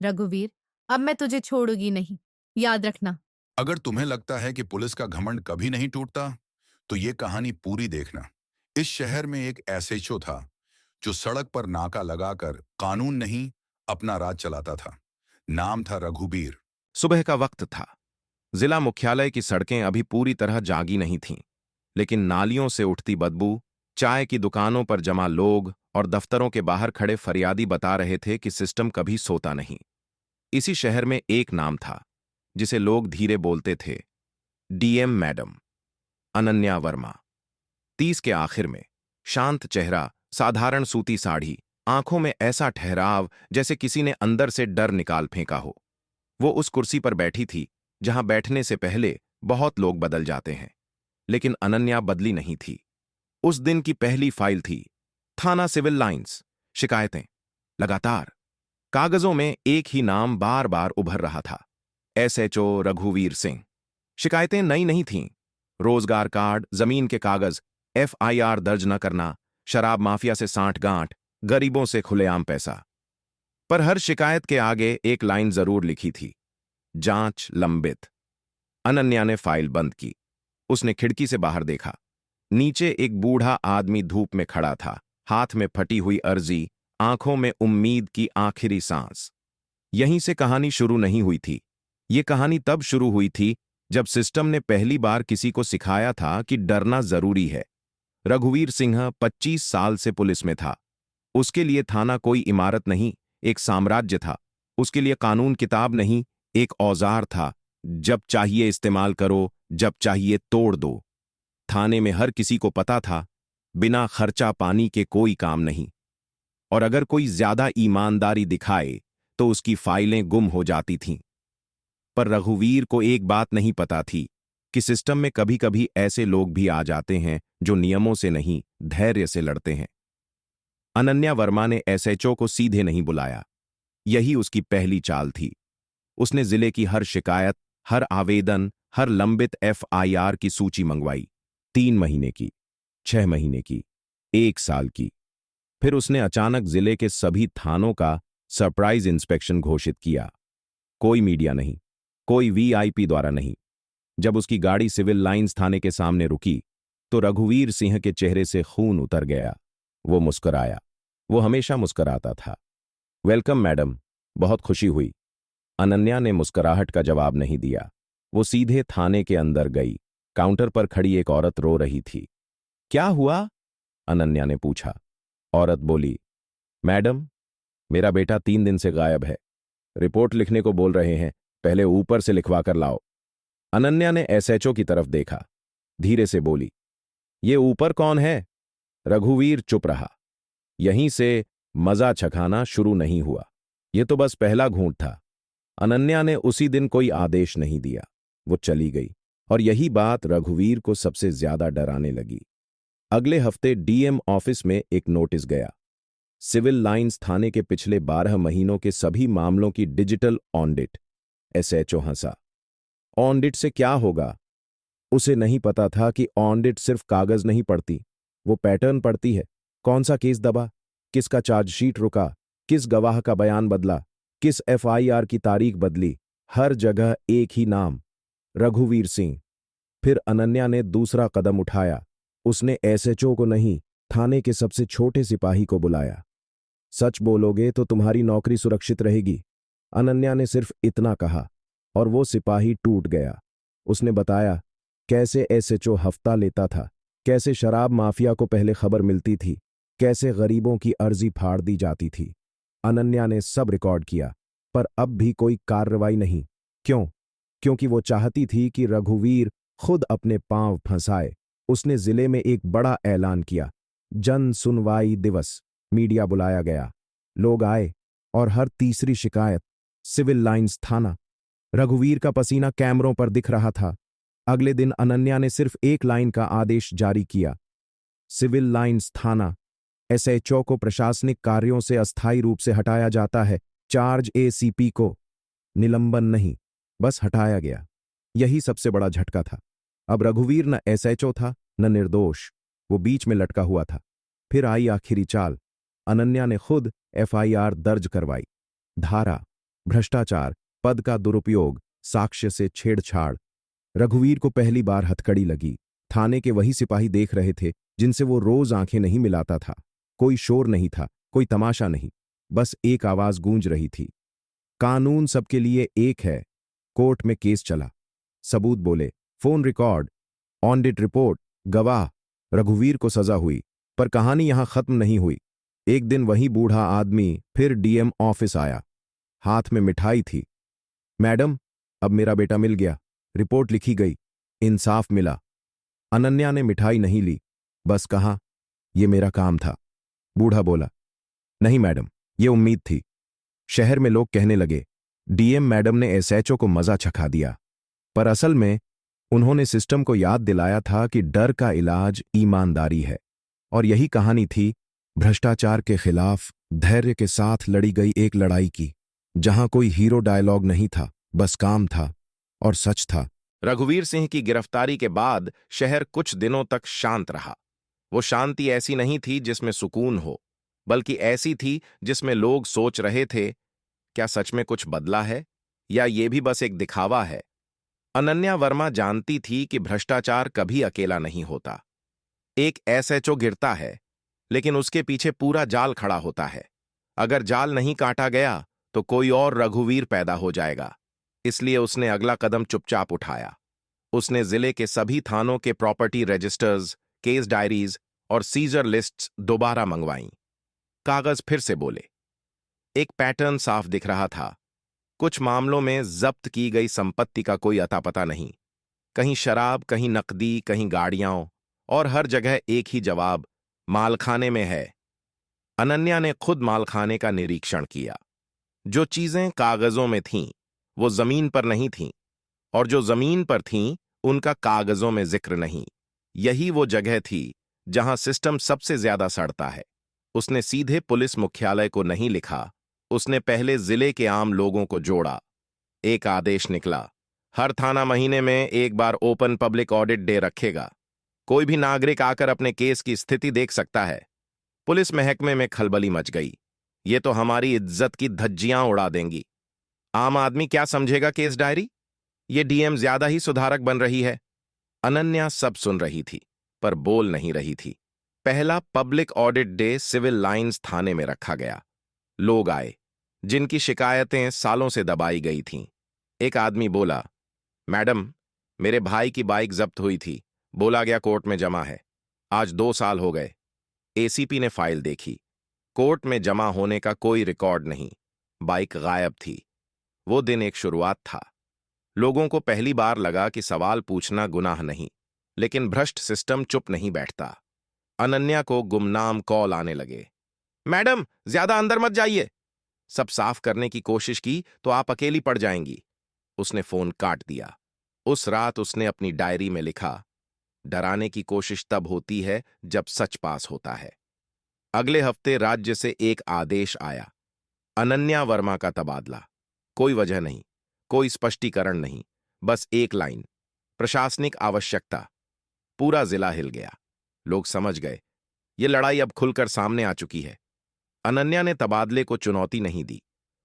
रघुवीर, अब मैं तुझे छोड़ूंगी नहीं, याद रखना। अगर तुम्हें लगता है कि पुलिस का घमंड कभी नहीं टूटता, तो ये कहानी पूरी देखना। इस शहर में एक एसएचओ था, जो सड़क पर नाका लगाकर कानून नहीं, अपना राज चलाता था। नाम था रघुबीर। सुबह का वक्त था। जिला मुख्यालय की सड़कें अभी पूरी तरह जागी नहीं थीं, लेकिन नालियों से उठती बदबू, चाय की दुकानों पर जमा लोग और दफ्तरों के बाहर खड़े फरियादी बता रहे थे कि सिस्टम कभी सोता नहीं। इसी शहर में एक नाम था, जिसे लोग धीरे बोलते थे, डीएम मैडम, अनन्या वर्मा। 30 के आखिर में, शांत चेहरा, साधारण सूती साड़ी, आंखों में ऐसा ठहराव जैसे किसी ने अंदर से डर निकाल फेंका हो। वो उस कुर्सी पर बैठी थी जहां बैठने से पहले बहुत लोग बदल जाते हैं, लेकिन अनन्या बदली नहीं थी। उस दिन की पहली फाइल थी, थाना सिविल लाइंस, शिकायतें। लगातार कागजों में एक ही नाम बार बार उभर रहा था, एसएचओ रघुवीर सिंह। शिकायतें नई नहीं थीं। रोजगार कार्ड, जमीन के कागज, एफआईआर दर्ज न करना, शराब माफिया से सांठ-गांठ, गरीबों से खुलेआम पैसा। पर हर शिकायत के आगे एक लाइन जरूर लिखी थी, जांच लंबित। अनन्या ने फाइल बंद की। उसने खिड़की से बाहर देखा। नीचे एक बूढ़ा आदमी धूप में खड़ा था, हाथ में फटी हुई अर्जी, आंखों में उम्मीद की आखिरी सांस। यहीं से कहानी शुरू नहीं हुई थी। ये कहानी तब शुरू हुई थी जब सिस्टम ने पहली बार किसी को सिखाया था कि डरना जरूरी है। रघुवीर सिंह 25 साल से पुलिस में था। उसके लिए थाना कोई इमारत नहीं, एक साम्राज्य था। उसके लिए कानून किताब नहीं, एक औजार था। जब चाहिए इस्तेमाल करो, जब चाहिए तोड़ दो। थाने में हर किसी को पता था, बिना खर्चा पानी के कोई काम नहीं। और अगर कोई ज्यादा ईमानदारी दिखाए तो उसकी फाइलें गुम हो जाती थीं। पर रघुवीर को एक बात नहीं पता थी कि सिस्टम में कभी कभी ऐसे लोग भी आ जाते हैं जो नियमों से नहीं, धैर्य से लड़ते हैं। अनन्या वर्मा ने एसएचओ को सीधे नहीं बुलाया। यही उसकी पहली चाल थी। उसने जिले की हर शिकायत, हर आवेदन, हर लंबित एफआईआर की सूची मंगवाई। 3 महीने की, 6 महीने की, 1 साल की। फिर उसने अचानक जिले के सभी थानों का सरप्राइज इंस्पेक्शन घोषित किया। कोई मीडिया नहीं, कोई वीआईपी द्वारा नहीं। जब उसकी गाड़ी सिविल लाइंस थाने के सामने रुकी, तो रघुवीर सिंह के चेहरे से खून उतर गया। वो मुस्कुराया। वो हमेशा मुस्कुराता था। वेलकम मैडम, बहुत खुशी हुई। अनन्या ने मुस्कुराहट का जवाब नहीं दिया। वो सीधे थाने के अंदर गई। काउंटर पर खड़ी एक औरत रो रही थी। क्या हुआ? अनन्या ने पूछा। औरत बोली, मैडम, मेरा बेटा 3 दिन से गायब है। रिपोर्ट लिखने को बोल रहे हैं, पहले ऊपर से लिखवा कर लाओ। अनन्या ने एसएचओ की तरफ देखा। धीरे से बोली, ये ऊपर कौन है? रघुवीर चुप रहा। यहीं से मजा चखाना शुरू नहीं हुआ। ये तो बस पहला घूंट था। अनन्या ने उसी दिन कोई आदेश नहीं दिया। वो चली गई। और यही बात रघुवीर को सबसे ज्यादा डराने लगी। अगले हफ्ते डीएम ऑफिस में एक नोटिस गया, सिविल लाइंस थाने के पिछले 12 महीनों के सभी मामलों की डिजिटल ऑडिट। एसएचओ हंसा। ऑडिट से क्या होगा? उसे नहीं पता था कि ऑडिट सिर्फ कागज नहीं पढ़ती, वो पैटर्न पढ़ती है। कौन सा केस दबा, किसका चार्जशीट रुका, किस गवाह का बयान बदला, किस एफआईआर की तारीख बदली। हर जगह एक ही नाम, रघुवीर सिंह। फिर अनन्या ने दूसरा कदम उठाया। उसने एसएचओ को नहीं, थाने के सबसे छोटे सिपाही को बुलाया। सच बोलोगे तो तुम्हारी नौकरी सुरक्षित रहेगी। अनन्या ने सिर्फ इतना कहा और वो सिपाही टूट गया। उसने बताया कैसे एसएचओ हफ्ता लेता था, कैसे शराब माफिया को पहले खबर मिलती थी, कैसे गरीबों की अर्जी फाड़ दी जाती थी। अनन्या ने सब रिकॉर्ड किया, पर अब भी कोई कार्रवाई नहीं। क्यों? क्योंकि वो चाहती थी कि रघुवीर खुद अपने पांव फंसाए। उसने जिले में एक बड़ा ऐलान किया, जन सुनवाई दिवस। मीडिया बुलाया गया। लोग आए और हर तीसरी शिकायत, सिविल लाइंस थाना। रघुवीर का पसीना कैमरों पर दिख रहा था। अगले दिन अनन्या ने सिर्फ एक लाइन का आदेश जारी किया, सिविल लाइंस थाना, एसएचओ को प्रशासनिक कार्यों से अस्थायी रूप से हटाया जाता है। चार्ज एसीपी को। निलंबन नहीं, बस हटाया गया। यही सबसे बड़ा झटका था। अब रघुवीर न एसएचओ था, न निर्दोष। वो बीच में लटका हुआ था। फिर आई आखिरी चाल। अनन्या ने खुद एफआईआर दर्ज करवाई। धारा भ्रष्टाचार, पद का दुरुपयोग, साक्ष्य से छेड़छाड़। रघुवीर को पहली बार हथकड़ी लगी। थाने के वही सिपाही देख रहे थे जिनसे वो रोज आंखें नहीं मिलाता था। कोई शोर नहीं था, कोई तमाशा नहीं, बस एक आवाज गूंज रही थी, कानून सबके लिए एक है। कोर्ट में केस चला। सबूत बोले, फोन रिकॉर्ड, ऑडिट रिपोर्ट, गवाह। रघुवीर को सजा हुई, पर कहानी यहां खत्म नहीं हुई। एक दिन वही बूढ़ा आदमी फिर डीएम ऑफिस आया। हाथ में मिठाई थी। मैडम, अब मेरा बेटा मिल गया, रिपोर्ट लिखी गई, इंसाफ मिला। अनन्या ने मिठाई नहीं ली, बस कहा, ये मेरा काम था। बूढ़ा बोला, नहीं मैडम, ये उम्मीद थी। शहर में लोग कहने लगे, डीएम मैडम ने एसएचओ को मजा चखा दिया, पर असल में उन्होंने सिस्टम को याद दिलाया था कि डर का इलाज ईमानदारी है। और यही कहानी थी भ्रष्टाचार के खिलाफ धैर्य के साथ लड़ी गई एक लड़ाई की, जहां कोई हीरो डायलॉग नहीं था, बस काम था और सच था। रघुवीर सिंह की गिरफ्तारी के बाद शहर कुछ दिनों तक शांत रहा। वो शांति ऐसी नहीं थी जिसमें सुकून हो, बल्कि ऐसी थी जिसमें लोग सोच रहे थे, क्या सच में कुछ बदला है या ये भी बस एक दिखावा है। अनन्या वर्मा जानती थी कि भ्रष्टाचार कभी अकेला नहीं होता। एक एसएचओ गिरता है, लेकिन उसके पीछे पूरा जाल खड़ा होता है। अगर जाल नहीं काटा गया तो कोई और रघुवीर पैदा हो जाएगा। इसलिए उसने अगला कदम चुपचाप उठाया। उसने जिले के सभी थानों के प्रॉपर्टी रजिस्टर्स, केस डायरीज और सीजर लिस्ट्स दोबारा मंगवाईं। कागज फिर से बोले। एक पैटर्न साफ दिख रहा था। कुछ मामलों में जब्त की गई संपत्ति का कोई अता पता नहीं। कहीं शराब, कहीं नकदी, कहीं गाड़ियां, और हर जगह एक ही जवाब, मालखाने में है। अनन्या ने खुद मालखाने का निरीक्षण किया। जो चीजें कागजों में थीं, वो जमीन पर नहीं थीं, और जो जमीन पर थीं, उनका कागजों में जिक्र नहीं। यही वो जगह थी जहां सिस्टम सबसे ज्यादा सड़ता है। उसने सीधे पुलिस मुख्यालय को नहीं लिखा, उसने पहले जिले के आम लोगों को जोड़ा। एक आदेश निकला, हर थाना महीने में एक बार ओपन पब्लिक ऑडिट डे रखेगा। कोई भी नागरिक आकर अपने केस की स्थिति देख सकता है। पुलिस महकमे में खलबली मच गई। ये तो हमारी इज्जत की धज्जियां उड़ा देंगी। आम आदमी क्या समझेगा केस डायरी? ये डीएम ज्यादा ही सुधारक बन रही है। अनन्या सब सुन रही थी, पर बोल नहीं रही थी। पहला public audit day Civil Lines थाने में रखा गया। लोग आए, जिनकी शिकायतें सालों से दबाई गई थीं। एक आदमी बोला, मैडम, मेरे भाई की बाइक जब्त हुई थी, बोला गया कोर्ट में जमा है। आज 2 साल हो गए। एसीपी ने फाइल देखी, कोर्ट में जमा होने का कोई रिकॉर्ड नहीं, बाइक गायब थी। वो दिन एक शुरुआत था। लोगों को पहली बार लगा कि सवाल पूछना गुनाह नहीं, लेकिन भ्रष्ट सिस्टम चुप नहीं बैठता। अनन्या को गुमनाम कॉल आने लगे, मैडम ज्यादा अंदर मत जाइए। सब साफ करने की कोशिश की तो आप अकेली पड़ जाएंगी। उसने फोन काट दिया। उस रात उसने अपनी डायरी में लिखा, डराने की कोशिश तब होती है जब सच पास होता है। अगले हफ्ते राज्य से एक आदेश आया, अनन्या वर्मा का तबादला। कोई वजह नहीं, कोई स्पष्टीकरण नहीं, बस एक लाइन, प्रशासनिक आवश्यकता। पूरा जिला हिल गया। लोग समझ गए, ये लड़ाई अब खुलकर सामने आ चुकी है। अनन्या ने तबादले को चुनौती नहीं दी।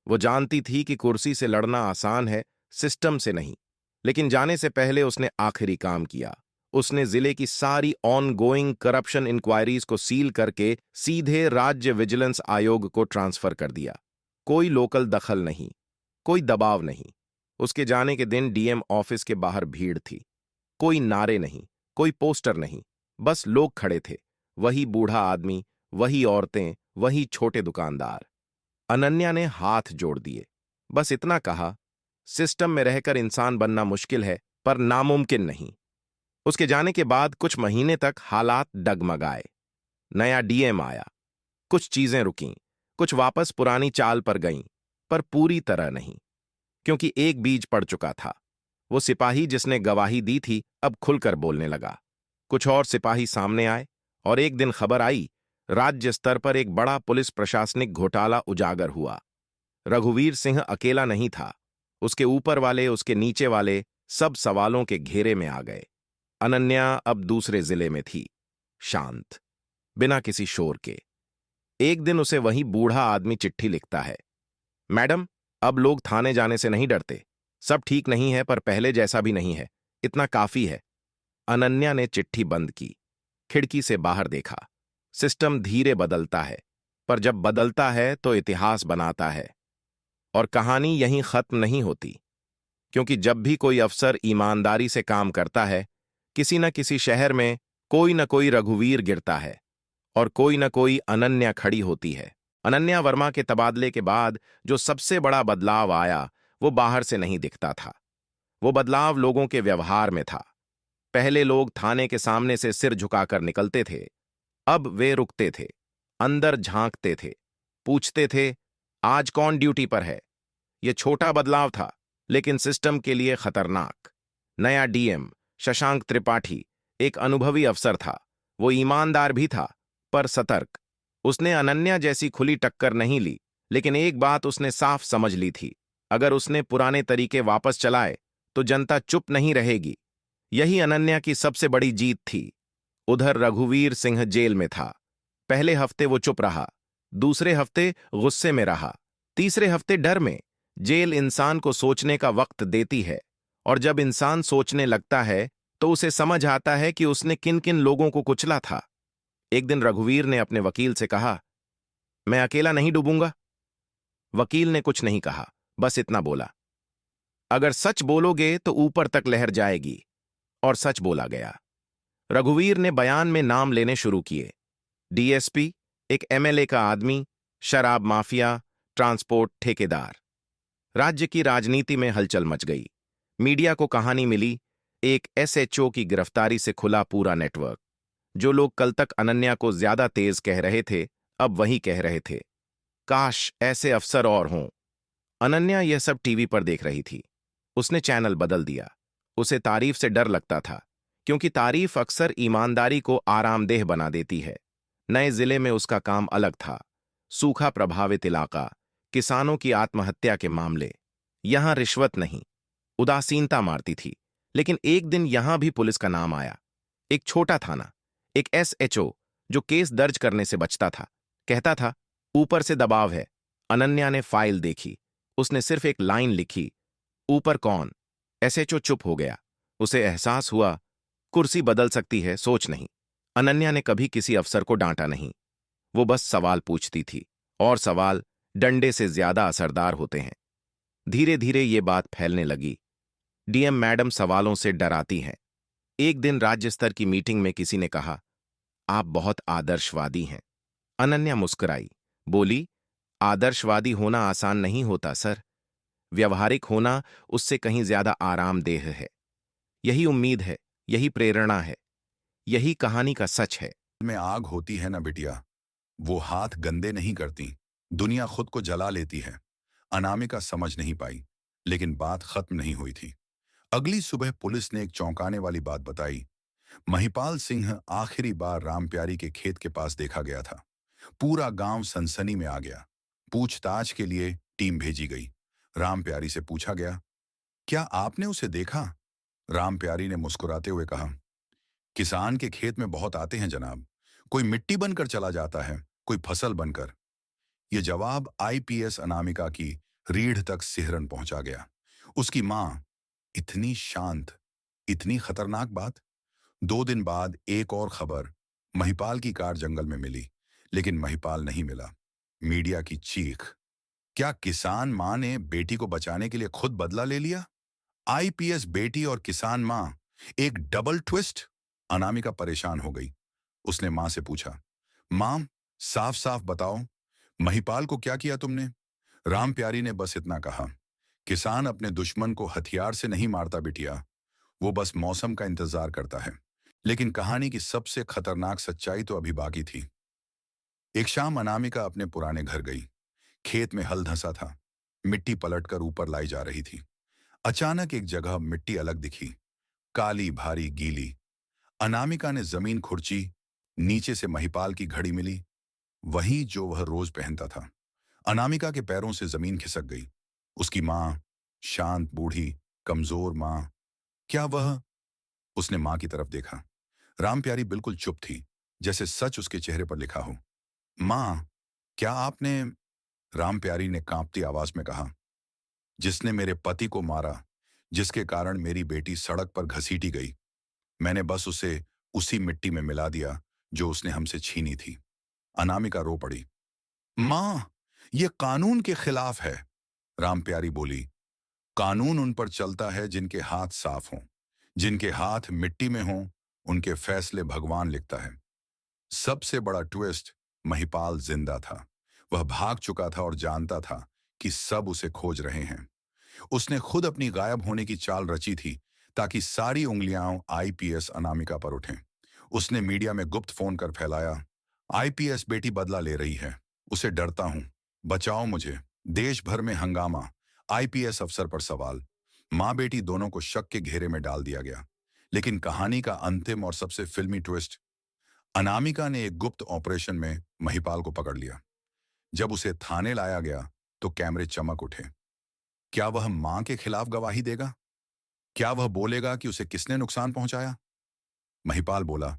वो जानती थी कि कुर्सी से लड़ना आसान है, सिस्टम से नहीं। लेकिन जाने से पहले उसने आखिरी काम किया। उसने जिले की सारी ऑनगोइंग करप्शन इंक्वायरीज को सील करके सीधे राज्य विजिलेंस आयोग को ट्रांसफर कर दिया। कोई लोकल दखल नहीं, कोई दबाव नहीं। उसके जाने के दिन डीएम ऑफिस के बाहर भीड़ थी। कोई नारे नहीं, कोई पोस्टर नहीं, बस लोग खड़े थे। वही बूढ़ा आदमी, वही औरतें, वही छोटे दुकानदार। अनन्या ने हाथ जोड़ दिए, बस इतना कहा, सिस्टम में रहकर इंसान बनना मुश्किल है, पर नामुमकिन नहीं। उसके जाने के बाद कुछ महीने तक हालात डगमगाए। नया डीएम आया, कुछ चीजें रुकीं, कुछ वापस पुरानी चाल पर गईं, पर पूरी तरह नहीं, क्योंकि एक बीज पड़ चुका था। वो सिपाही जिसने गवाही दी थी अब खुलकर बोलने लगा। कुछ और सिपाही सामने आए, और एक दिन खबर आई, राज्य स्तर पर एक बड़ा पुलिस प्रशासनिक घोटाला उजागर हुआ। रघुवीर सिंह अकेला नहीं था, उसके ऊपर वाले, उसके नीचे वाले, सब सवालों के घेरे में आ गए। अनन्या अब दूसरे जिले में थी, शांत, बिना किसी शोर के। एक दिन उसे वही बूढ़ा आदमी चिट्ठी लिखता है, मैडम, अब लोग थाने जाने से नहीं डरते। सब ठीक नहीं है, पर पहले जैसा भी नहीं है। इतना काफी है। अनन्या ने चिट्ठी बंद की, खिड़की से बाहर देखा। सिस्टम धीरे बदलता है, पर जब बदलता है तो इतिहास बनाता है। और कहानी यहीं खत्म नहीं होती, क्योंकि जब भी कोई अफसर ईमानदारी से काम करता है, किसी न किसी शहर में कोई न कोई रघुवीर गिरता है और कोई न कोई अनन्या खड़ी होती है। अनन्या वर्मा के तबादले के बाद जो सबसे बड़ा बदलाव आया, वो बाहर से नहीं दिखता था। वो बदलाव लोगों के व्यवहार में था। पहले लोग थाने के सामने से सिर झुकाकर निकलते थे। अब वे रुकते थे, अंदर झांकते थे, पूछते थे, आज कौन ड्यूटी पर है। यह छोटा बदलाव था, लेकिन सिस्टम के लिए खतरनाक। नया डीएम शशांक त्रिपाठी एक अनुभवी अफसर था। वो ईमानदार भी था, पर सतर्क। उसने अनन्या जैसी खुली टक्कर नहीं ली, लेकिन एक बात उसने साफ समझ ली थी, अगर उसने पुराने तरीके वापस चलाए तो जनता चुप नहीं रहेगी। यही अनन्या की सबसे बड़ी जीत थी। उधर रघुवीर सिंह जेल में था। पहले हफ्ते वो चुप रहा, दूसरे हफ्ते गुस्से में रहा, तीसरे हफ्ते डर में। जेल इंसान को सोचने का वक्त देती है, और जब इंसान सोचने लगता है तो उसे समझ आता है कि उसने किन किन लोगों को कुचला था। एक दिन रघुवीर ने अपने वकील से कहा, मैं अकेला नहीं डूबूंगा। वकील ने कुछ नहीं कहा, बस इतना बोला, अगर सच बोलोगे तो ऊपर तक लहर जाएगी। और सच बोला गया। रघुवीर ने बयान में नाम लेने शुरू किए। डीएसपी, एक एमएलए का आदमी, शराब माफिया, ट्रांसपोर्ट ठेकेदार। राज्य की राजनीति में हलचल मच गई। मीडिया को कहानी मिली, एक एसएचओ की गिरफ्तारी से खुला पूरा नेटवर्क। जो लोग कल तक अनन्या को ज्यादा तेज कह रहे थे, अब वही कह रहे थे, काश ऐसे अफसर और हों। अनन्या यह सब टीवी पर देख रही थी। उसने चैनल बदल दिया। उसे तारीफ से डर लगता था, क्योंकि तारीफ अक्सर ईमानदारी को आरामदेह बना देती है। नए जिले में उसका काम अलग था। सूखा प्रभावित इलाका, किसानों की आत्महत्या के मामले। यहां रिश्वत नहीं, उदासीनता मारती थी। लेकिन एक दिन यहां भी पुलिस का नाम आया। एक छोटा थाना, एक एसएचओ जो केस दर्ज करने से बचता था, कहता था, ऊपर से दबाव है। अनन्या ने फाइल देखी। उसने सिर्फ एक लाइन लिखी, ऊपर कौन। एसएचओ चुप हो गया। उसे एहसास हुआ, कुर्सी बदल सकती है, सोच नहीं। अनन्या ने कभी किसी अफसर को डांटा नहीं। वो बस सवाल पूछती थी, और सवाल डंडे से ज्यादा असरदार होते हैं। धीरे धीरे ये बात फैलने लगी। डीएम मैडम सवालों से डराती हैं। एक दिन राज्य स्तर की मीटिंग में किसी ने कहा, आप बहुत आदर्शवादी हैं। अनन्या मुस्कुराई, बोली, आदर्शवादी होना आसान नहीं होता सर। व्यवहारिक होना उससे कहीं ज्यादा आरामदेह है। यही उम्मीद है, यही प्रेरणा है, यही कहानी का सच है। में आग होती है ना बिटिया, वो हाथ गंदे नहीं करती, दुनिया खुद को जला लेती है। अनामिका समझ नहीं पाई, लेकिन बात खत्म नहीं हुई थी। अगली सुबह पुलिस ने एक चौंकाने वाली बात बताई। महिपाल सिंह आखिरी बार रामप्यारी के खेत के पास देखा गया था। पूरा गांव सनसनी में आ गया। पूछताछ के लिए टीम भेजी गई। रामप्यारी से पूछा गया, क्या आपने उसे देखा? रामप्यारी ने मुस्कुराते हुए कहा, किसान के खेत में बहुत आते हैं जनाब। कोई मिट्टी बनकर चला जाता है, कोई फसल बनकर। यह जवाब आईपीएस अनामिका की रीढ़ तक सिहरन पहुंचा गया। उसकी मां, इतनी शांत, इतनी खतरनाक बात। 2 दिन बाद एक और खबर, महिपाल की कार जंगल में मिली, लेकिन महिपाल नहीं मिला। मीडिया की चीख, क्या किसान मां ने बेटी को बचाने के लिए खुद बदला ले लिया? आईपीएस बेटी और किसान मां, एक डबल ट्विस्ट। अनामिका परेशान हो गई। उसने मां से पूछा, मां, साफ साफ बताओ, महिपाल को क्या किया तुमने? रामप्यारी ने बस इतना कहा, किसान अपने दुश्मन को हथियार से नहीं मारता बिटिया, वो बस मौसम का इंतजार करता है। लेकिन कहानी की सबसे खतरनाक सच्चाई तो अभी बाकी थी। एक शाम अनामिका अपने पुराने घर गई। खेत में हल धंसा था, मिट्टी पलटकर ऊपर लाई जा रही थी। अचानक एक जगह मिट्टी अलग दिखी, काली भारी गीली। अनामिका ने जमीन खुरची, नीचे से महिपाल की घड़ी मिली, वही जो वह रोज पहनता था। अनामिका के पैरों से जमीन खिसक गई। उसकी मां, शांत बूढ़ी कमजोर मां, क्या वह? उसने मां की तरफ देखा। रामप्यारी बिल्कुल चुप थी, जैसे सच उसके चेहरे पर लिखा हो। मां, क्या आपने? रामप्यारी ने कांपती आवाज में कहा, जिसने मेरे पति को मारा, जिसके कारण मेरी बेटी सड़क पर घसीटी गई। मैंने बस उसे उसी मिट्टी में मिला दिया जो उसने हमसे छीनी थी। अनामिका रो पड़ी। मां, ये कानून के खिलाफ है, रामप्यारी बोली। कानून उन पर चलता है जिनके हाथ साफ हों, जिनके हाथ मिट्टी में हों, उनके फैसले भगवान लिखता है। सबसे बड़ा ट्विस्ट, महिपाल जिंदा था। वह भाग चुका था और जानता था कि सब उसे खोज रहे हैं। उसने खुद अपनी गायब होने की चाल रची थी ताकि सारी उंगलियां आईपीएस अनामिका पर उठें। उसने मीडिया में गुप्त फोन कर फैलाया, आईपीएस बेटी बदला ले रही है, उसे डरता हूं, बचाओ मुझे। देश भर में हंगामा, आईपीएस अफसर पर सवाल। मां बेटी दोनों को शक के घेरे में डाल दिया गया। लेकिन कहानी का अंतिम और सबसे फिल्मी ट्विस्ट, अनामिका ने एक गुप्त ऑपरेशन में महिपाल को पकड़ लिया। जब उसे थाने लाया गया तो कैमरे चमक उठे। क्या वह मां के खिलाफ गवाही देगा? क्या वह बोलेगा कि उसे किसने नुकसान पहुंचाया? महिपाल बोला,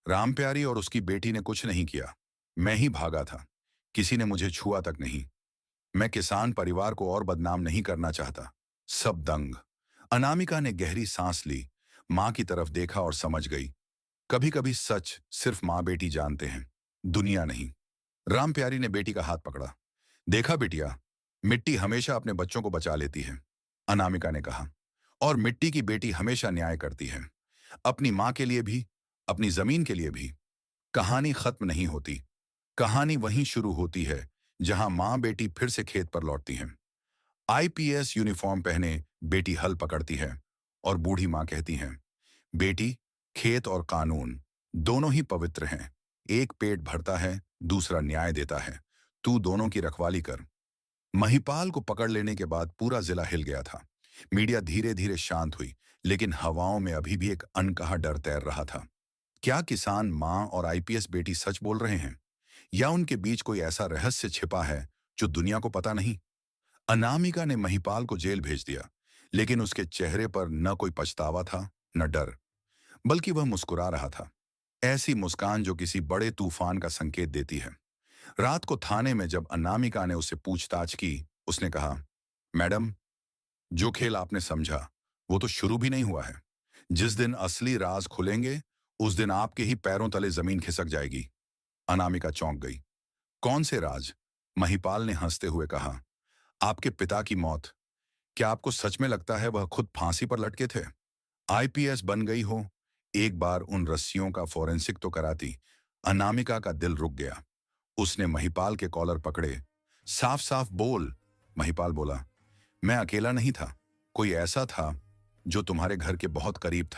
रामप्यारी और उसकी बेटी ने कुछ नहीं किया, मैं ही भागा था। किसी ने मुझे छुआ तक नहीं। मैं किसान परिवार को और बदनाम नहीं करना चाहता। सब दंग। अनामिका ने गहरी सांस ली, मां की तरफ देखा और समझ गई। कभी कभी सच सिर्फ मां बेटी जानते हैं, दुनिया नहीं। रामप्यारी ने बेटी का हाथ पकड़ा। देखा बिटिया, मिट्टी हमेशा अपने बच्चों को बचा लेती है, अनामिका ने कहा। और मिट्टी की बेटी हमेशा न्याय करती है, अपनी मां के लिए भी, अपनी जमीन के लिए भी। कहानी खत्म नहीं होती। कहानी वहीं शुरू होती है जहां मां बेटी फिर से खेत पर लौटती हैं। आईपीएस यूनिफॉर्म पहने बेटी हल पकड़ती है और बूढ़ी मां कहती हैं, बेटी, खेत और कानून दोनों ही पवित्र हैं। एक पेट भरता है, दूसरा न्याय देता है। तू दोनों की रखवाली कर। महिपाल को पकड़ लेने के बाद पूरा जिला हिल गया था। मीडिया धीरे धीरे शांत हुई, लेकिन हवाओं में अभी भी एक अनकहा डर तैर रहा था। क्या किसान मां और आईपीएस बेटी सच बोल रहे हैं, या उनके बीच कोई ऐसा रहस्य छिपा है जो दुनिया को पता नहीं? अनामिका ने महिपाल को जेल भेज दिया, लेकिन उसके चेहरे पर न कोई पछतावा था, न डर, बल्कि वह मुस्कुरा रहा था। ऐसी मुस्कान जो किसी बड़े तूफान का संकेत देती है। रात को थाने में जब अनामिका ने उससे पूछताछ की, उसने कहा, मैडम, जो खेल आपने समझा वो तो शुरू भी नहीं हुआ है। जिस दिन असली राज खुलेंगे, उस दिन आपके ही पैरों तले जमीन खिसक जाएगी। अनामिका चौंक गई। कौन से राज? महिपाल ने हंसते हुए कहा, आपके पिता की मौत। क्या आपको सच में लगता है वह खुद फांसी पर लटके थे? आईपीएस बन गई हो, एक बार उन रस्सियों का फोरेंसिक तो कराती। अनामिका का दिल रुक गया। उसने महिपाल के कॉलर पकड़े। साफ साफ बोल, महिपाल बोला। मैं अकेला नहीं था, कोई ऐसा था जो तुम्हारे घर के बहुत करीब था।